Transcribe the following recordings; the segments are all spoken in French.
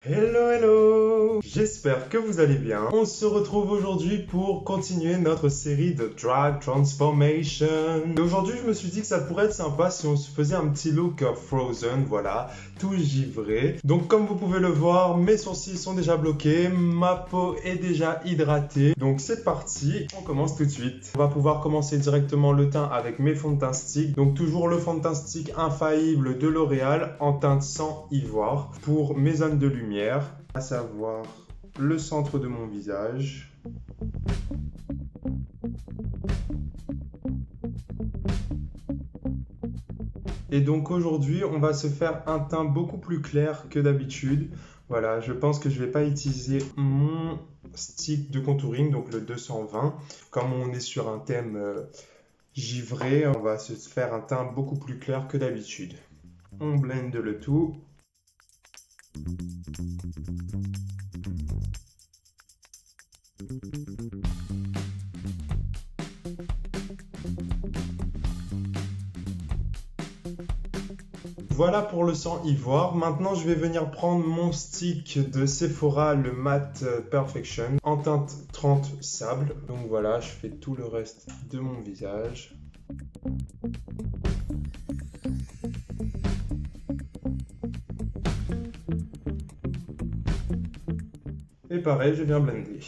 Hello, hello! J'espère que vous allez bien. On se retrouve aujourd'hui pour continuer notre série de Drag Transformation. Et aujourd'hui, je me suis dit que ça pourrait être sympa si on se faisait un petit look Frozen, voilà, tout givré. Donc, comme vous pouvez le voir, mes sourcils sont déjà bloqués, ma peau est déjà hydratée. Donc, c'est parti, on commence tout de suite. On va pouvoir commencer directement le teint avec mes fonds de teint stick. Donc, toujours le fond de teint stick infaillible de L'Oréal en teinte sans ivoire pour mes zones de lumière, à savoir le centre de mon visage. Et donc aujourd'hui, on va se faire un teint beaucoup plus clair que d'habitude. Voilà, je pense que je ne vais pas utiliser mon stick de contouring, donc le 220. Comme on est sur un thème givré, on va se faire un teint beaucoup plus clair que d'habitude. On blende le tout. Voilà pour le sang ivoire. Maintenant, je vais venir prendre mon stick de Sephora, le Matte Perfection, en teinte 30 sable. Donc voilà, je fais tout le reste de mon visage. Et pareil, je viens blender.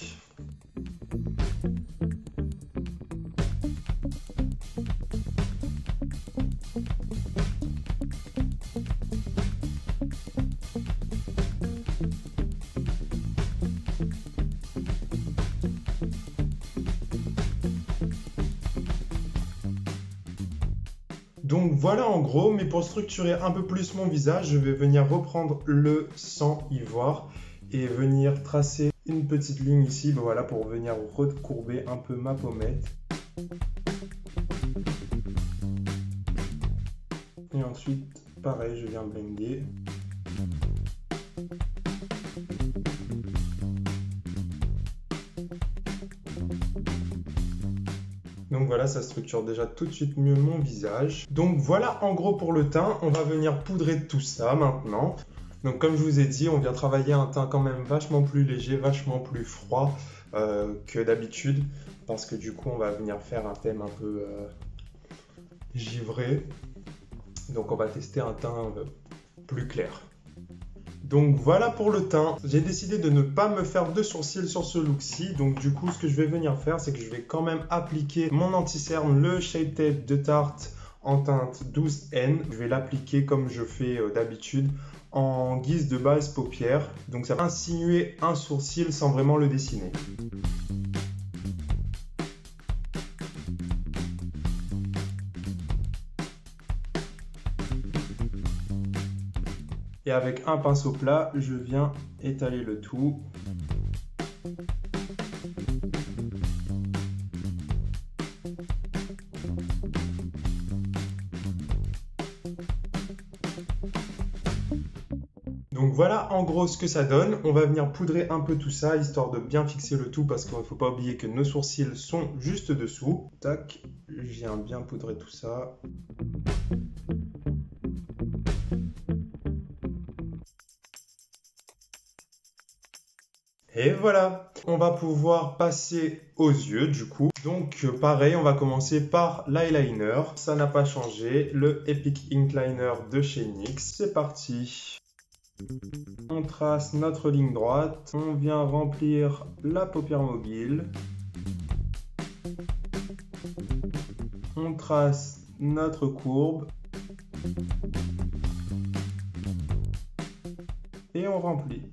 Donc voilà en gros, mais pour structurer un peu plus mon visage, je vais venir reprendre le sang ivoire et venir tracer une petite ligne ici, voilà, pour venir recourber un peu ma pommette. Et ensuite, pareil, je viens blender. Donc voilà, ça structure déjà tout de suite mieux mon visage. Donc voilà en gros pour le teint, on va venir poudrer tout ça maintenant. Donc comme je vous ai dit, on vient travailler un teint quand même vachement plus léger, vachement plus froid que d'habitude. Parce que du coup, on va venir faire un thème un peu givré. Donc on va tester un teint plus clair. Donc voilà pour le teint. J'ai décidé de ne pas me faire de sourcils sur ce look-ci. Donc du coup, ce que je vais venir faire, c'est que je vais quand même appliquer mon anti-cerne, le Shape Tape de Tarte en teinte 12N. Je vais l'appliquer comme je fais d'habitude en guise de base paupière. Donc ça va insinuer un sourcil sans vraiment le dessiner. Et avec un pinceau plat, je viens étaler le tout. Donc voilà en gros ce que ça donne. On va venir poudrer un peu tout ça, histoire de bien fixer le tout, parce qu'il ne faut pas oublier que nos sourcils sont juste dessous. Tac, je viens bien poudrer tout ça. Et voilà, on va pouvoir passer aux yeux du coup. Donc pareil, on va commencer par l'eyeliner. Ça n'a pas changé, le Epic Ink Liner de chez NYX. C'est parti. On trace notre ligne droite, on vient remplir la paupière mobile. On trace notre courbe. Et on remplit.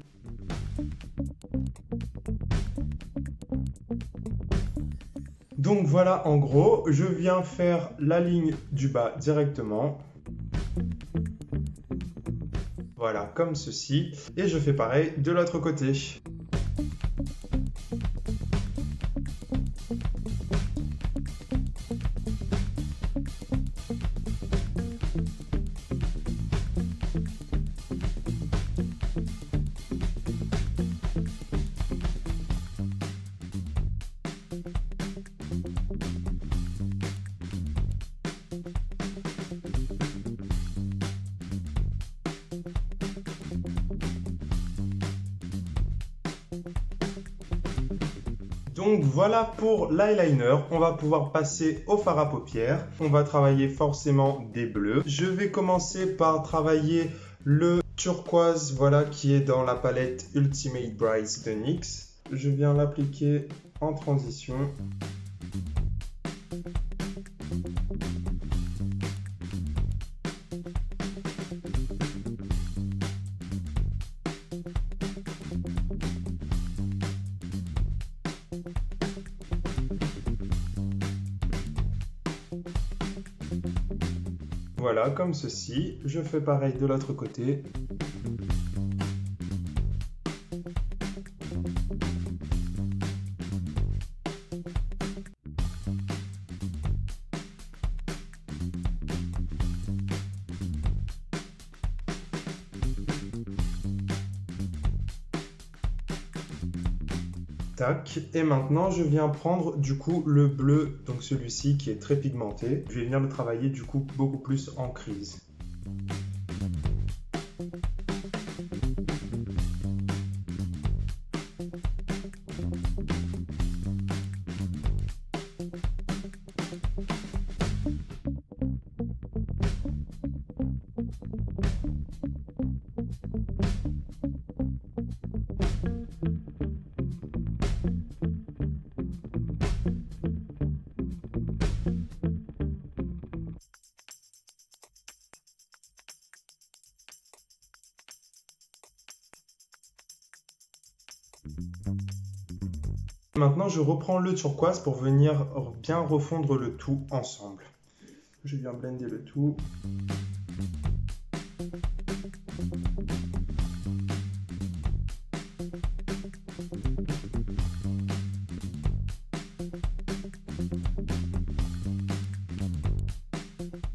Donc voilà en gros, je viens faire la ligne du bas directement. Voilà, comme ceci. Et je fais pareil de l'autre côté. Donc voilà pour l'eyeliner, on va pouvoir passer au fard à paupières. On va travailler forcément des bleus. Je vais commencer par travailler le turquoise, voilà, qui est dans la palette Ultimate Brights de NYX. Je viens l'appliquer en transition. Voilà, comme ceci. Je fais pareil de l'autre côté. Tac, et maintenant je viens prendre du coup le bleu, donc celui-ci qui est très pigmenté. Je vais venir le travailler du coup beaucoup plus en crise. Maintenant, je reprends le turquoise pour venir bien refondre le tout ensemble. Je viens blender le tout.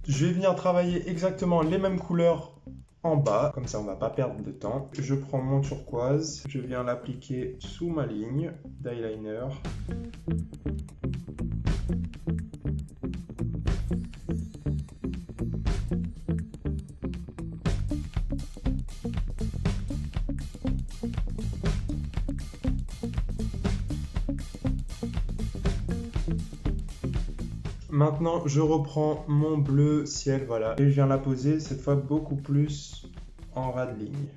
Je vais venir travailler exactement les mêmes couleurs en bas, comme ça on va pas perdre de temps. Je prends mon turquoise, je viens l'appliquer sous ma ligne d'eyeliner. Maintenant, je reprends mon bleu ciel, voilà, et je viens la poser cette fois beaucoup plus en ras de ligne.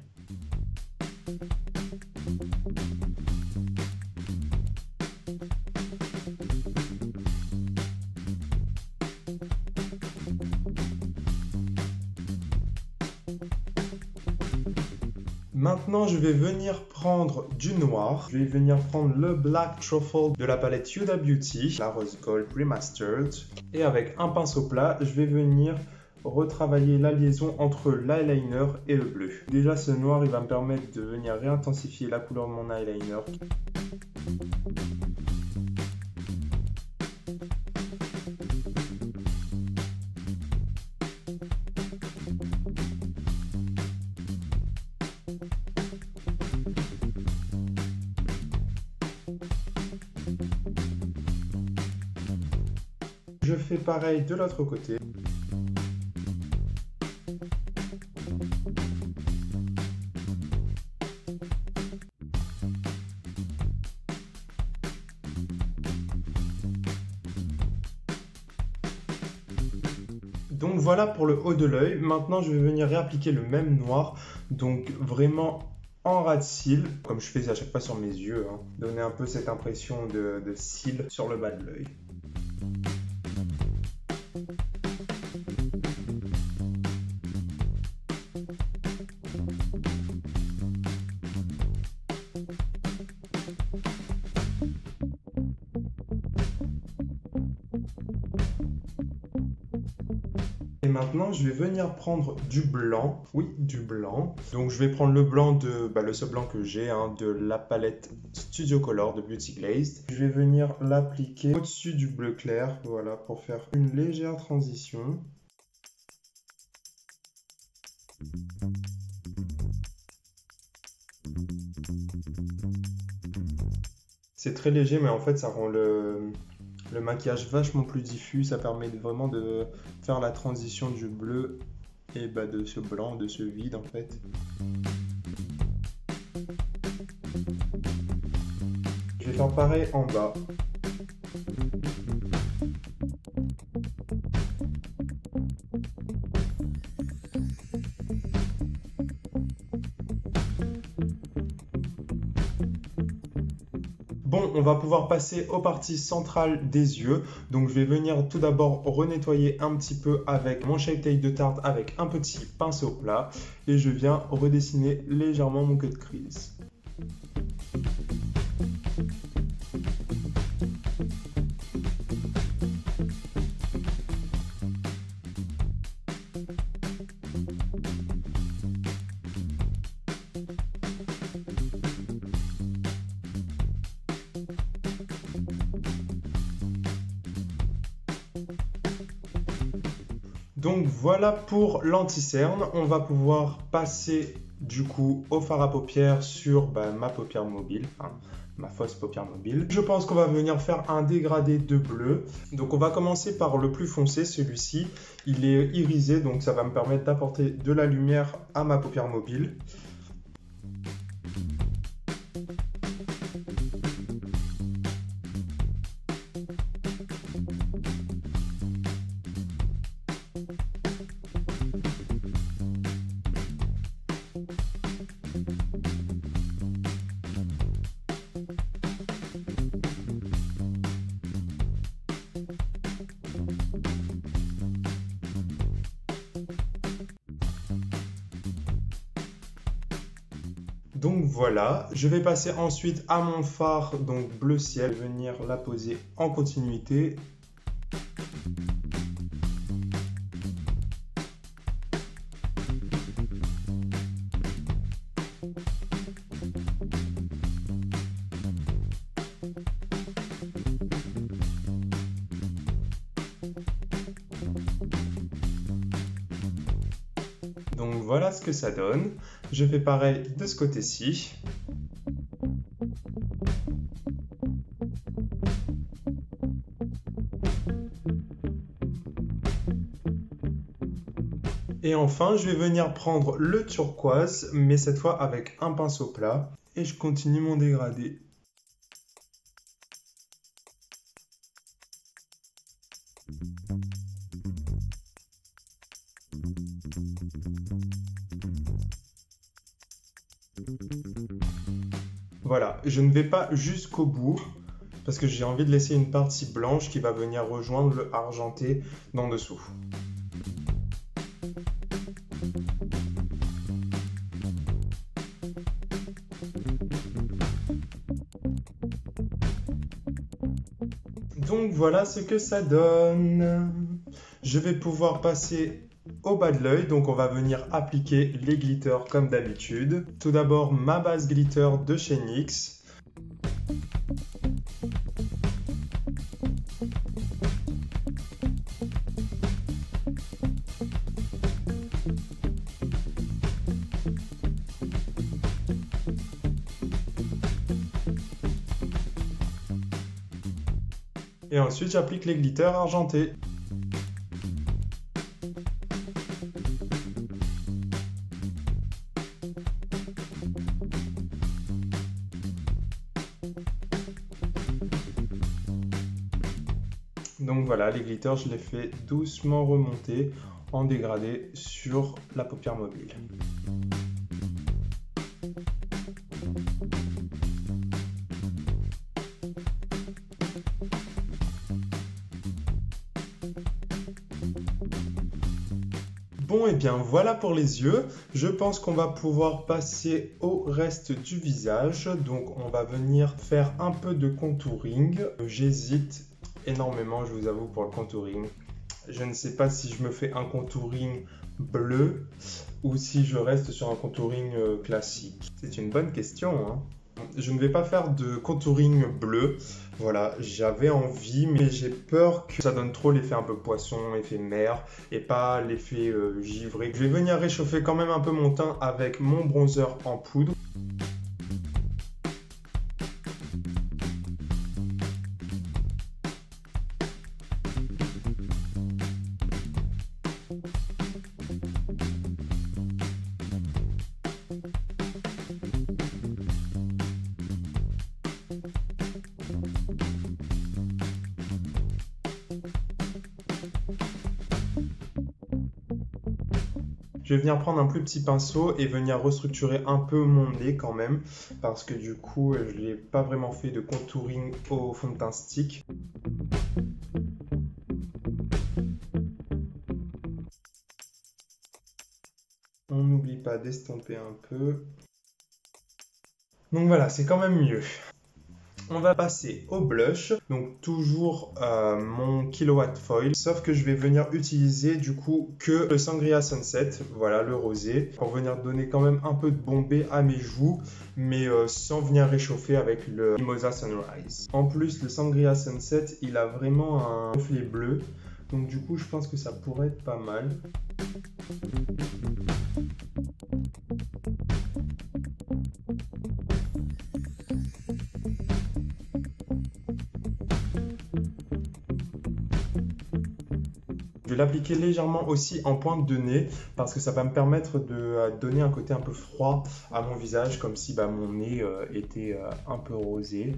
Maintenant, je vais venir prendre du noir. Je vais venir prendre le Black Truffle de la palette Huda Beauty, la Rose Gold Remastered. Et avec un pinceau plat, je vais venir retravailler la liaison entre l'eyeliner et le bleu. Déjà, ce noir, il va me permettre de venir réintensifier la couleur de mon eyeliner. Je fais pareil de l'autre côté. Donc voilà pour le haut de l'œil. Maintenant, je vais venir réappliquer le même noir. Donc vraiment en ras de cils, comme je fais à chaque fois sur mes yeux. Donner un peu cette impression de cils sur le bas de l'œil. Et maintenant, je vais venir prendre du blanc. Oui, du blanc. Donc, je vais prendre le blanc de, le seul blanc que j'ai, de la palette Studio Color de Beauty Glazed. Je vais venir l'appliquer au-dessus du bleu clair, voilà, pour faire une légère transition. C'est très léger, mais en fait, ça rend le maquillage vachement plus diffus. Ça permet vraiment de faire la transition du bleu et de ce blanc, de ce vide en fait. Je vais faire pareil en bas. Bon, on va pouvoir passer aux parties centrales des yeux. Donc je vais venir tout d'abord renettoyer un petit peu avec mon Shape Tape de Tarte avec un petit pinceau plat. Et je viens redessiner légèrement mon cut crease. Donc voilà pour l'anti-cerne. On va pouvoir passer du coup au fard à paupières sur ma paupière mobile, ma fausse paupière mobile. Je pense qu'on va venir faire un dégradé de bleu. Donc on va commencer par le plus foncé, celui-ci. Il est irisé, donc ça va me permettre d'apporter de la lumière à ma paupière mobile. Donc voilà, je vais passer ensuite à mon fard, donc bleu ciel, venir la poser en continuité. Donc voilà ce que ça donne. Je fais pareil de ce côté-ci. Et enfin, je vais venir prendre le turquoise, mais cette fois avec un pinceau plat. Et je continue mon dégradé. Voilà, je ne vais pas jusqu'au bout parce que j'ai envie de laisser une partie blanche qui va venir rejoindre le argenté d'en dessous. Donc voilà ce que ça donne. Je vais pouvoir passer au bas de l'œil, donc on va venir appliquer les glitters comme d'habitude. Tout d'abord ma base glitter de chez NYX. Et ensuite j'applique les glitters argentés. Donc voilà, les glitters, je les fais doucement remonter en dégradé sur la paupière mobile. Bon, et bien voilà pour les yeux. Je pense qu'on va pouvoir passer au reste du visage. Donc on va venir faire un peu de contouring. J'hésite énormément, je vous avoue, pour le contouring. Je ne sais pas si je me fais un contouring bleu ou si je reste sur un contouring classique. C'est une bonne question, hein. Je ne vais pas faire de contouring bleu. Voilà, j'avais envie, mais j'ai peur que ça donne trop l'effet un peu poisson, effet mer, et pas l'effet givré. Je vais venir réchauffer quand même un peu mon teint avec mon bronzer en poudre. Je vais venir prendre un plus petit pinceau et venir restructurer un peu mon nez quand même, parce que du coup, je n'ai pas vraiment fait de contouring au fond de teint stick. On n'oublie pas d'estomper un peu. Donc voilà, c'est quand même mieux. On va passer au blush, donc toujours mon Killawatt Foil, sauf que je vais venir utiliser du coup que le Sangria Sunset, voilà le rosé, pour venir donner quand même un peu de bombé à mes joues, mais sans venir réchauffer avec le Mimosa Sunrise. En plus, le Sangria Sunset, il a vraiment un reflet bleu, donc du coup je pense que ça pourrait être pas mal. Je vais l'appliquer légèrement aussi en pointe de nez parce que ça va me permettre de donner un côté un peu froid à mon visage, comme si mon nez était un peu rosé.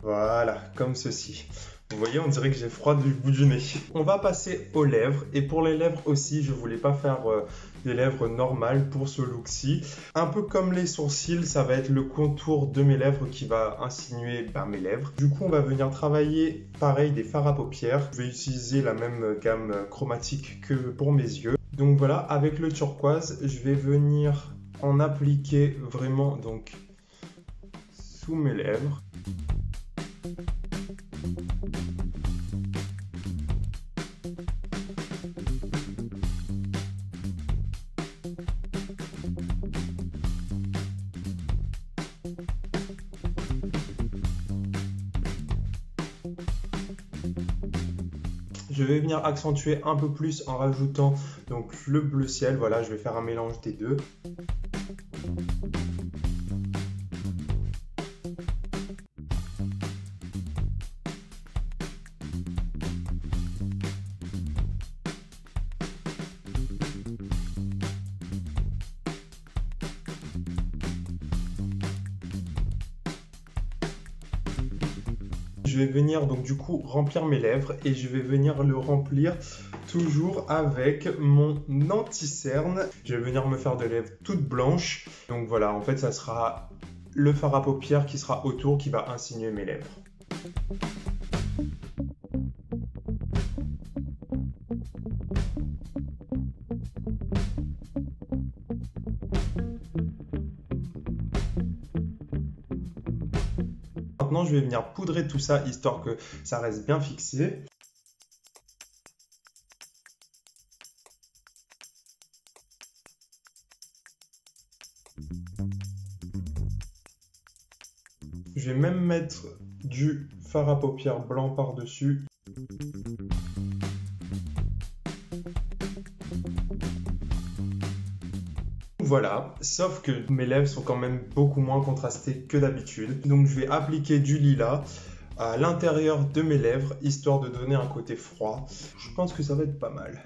Voilà, comme ceci. Vous voyez, on dirait que j'ai froid du bout du nez. On va passer aux lèvres. Et pour les lèvres aussi, je voulais pas faire des lèvres normales pour ce look-ci. Un peu comme les sourcils, ça va être le contour de mes lèvres qui va insinuer mes lèvres. Du coup, on va venir travailler pareil des fards à paupières. Je vais utiliser la même gamme chromatique que pour mes yeux. Donc voilà, avec le turquoise, je vais venir en appliquer vraiment donc sous mes lèvres. Je vais venir accentuer un peu plus en rajoutant donc le bleu ciel. Voilà, je vais faire un mélange des deux. Je vais venir donc du coup remplir mes lèvres et je vais venir le remplir toujours avec mon anti-cerne. Je vais venir me faire des lèvres toutes blanches. Donc voilà, en fait ça sera le fard à paupières qui sera autour qui va insinuer mes lèvres. Maintenant, je vais venir poudrer tout ça histoire que ça reste bien fixé. Je vais même mettre du fard à paupières blanc par-dessus. Voilà, sauf que mes lèvres sont quand même beaucoup moins contrastées que d'habitude. Donc je vais appliquer du lilas à l'intérieur de mes lèvres, histoire de donner un côté froid. Je pense que ça va être pas mal.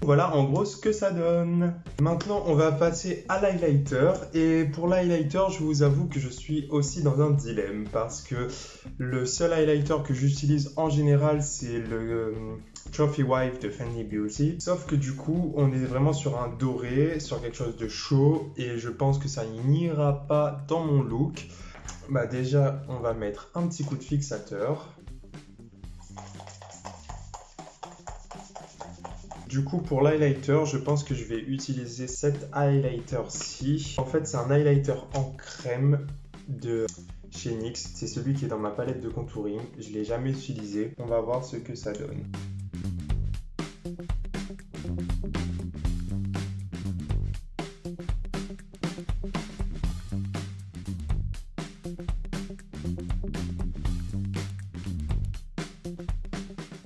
Voilà en gros ce que ça donne. Maintenant on va passer à l'highlighter et pour l'highlighter je vous avoue que je suis aussi dans un dilemme parce que le seul highlighter que j'utilise en général c'est le Trophy Wife de Fenty Beauty, sauf que du coup on est vraiment sur un doré, sur quelque chose de chaud et je pense que ça n'ira pas dans mon look. Déjà on va mettre un petit coup de fixateur. Du coup, pour l'highlighter, je pense que je vais utiliser cet highlighter-ci. En fait, c'est un highlighter en crème de chez NYX. C'est celui qui est dans ma palette de contouring. Je ne l'ai jamais utilisé. On va voir ce que ça donne.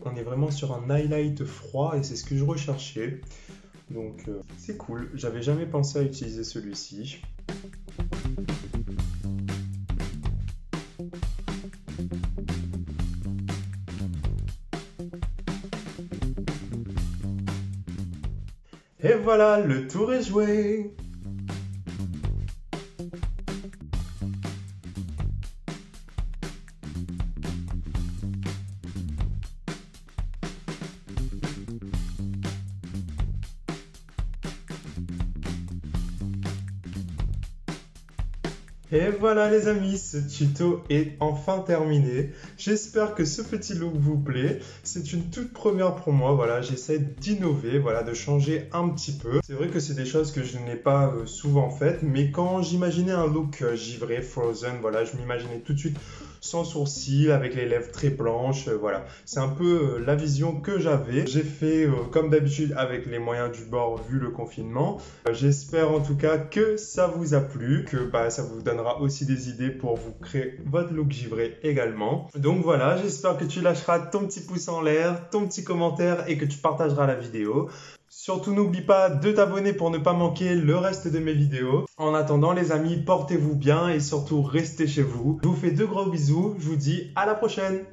On est vraiment sur un highlight froid et c'est ce que je recherchais. Donc c'est cool, j'avais jamais pensé à utiliser celui-ci. Et voilà, le tour est joué. Et voilà les amis, ce tuto est enfin terminé. J'espère que ce petit look vous plaît. C'est une toute première pour moi, voilà, j'essaie d'innover, voilà, de changer un petit peu. C'est vrai que c'est des choses que je n'ai pas souvent faites, mais quand j'imaginais un look givré, Frozen, voilà, je m'imaginais tout de suite sans sourcils, avec les lèvres très blanches, voilà. C'est un peu la vision que j'avais. J'ai fait comme d'habitude avec les moyens du bord vu le confinement. J'espère en tout cas que ça vous a plu, que ça vous donnera aussi des idées pour vous créer votre look givré également. Donc voilà, j'espère que tu lâcheras ton petit pouce en l'air, ton petit commentaire et que tu partageras la vidéo. Surtout n'oublie pas de t'abonner pour ne pas manquer le reste de mes vidéos. En attendant les amis, portez-vous bien et surtout restez chez vous. Je vous fais de gros bisous, je vous dis à la prochaine.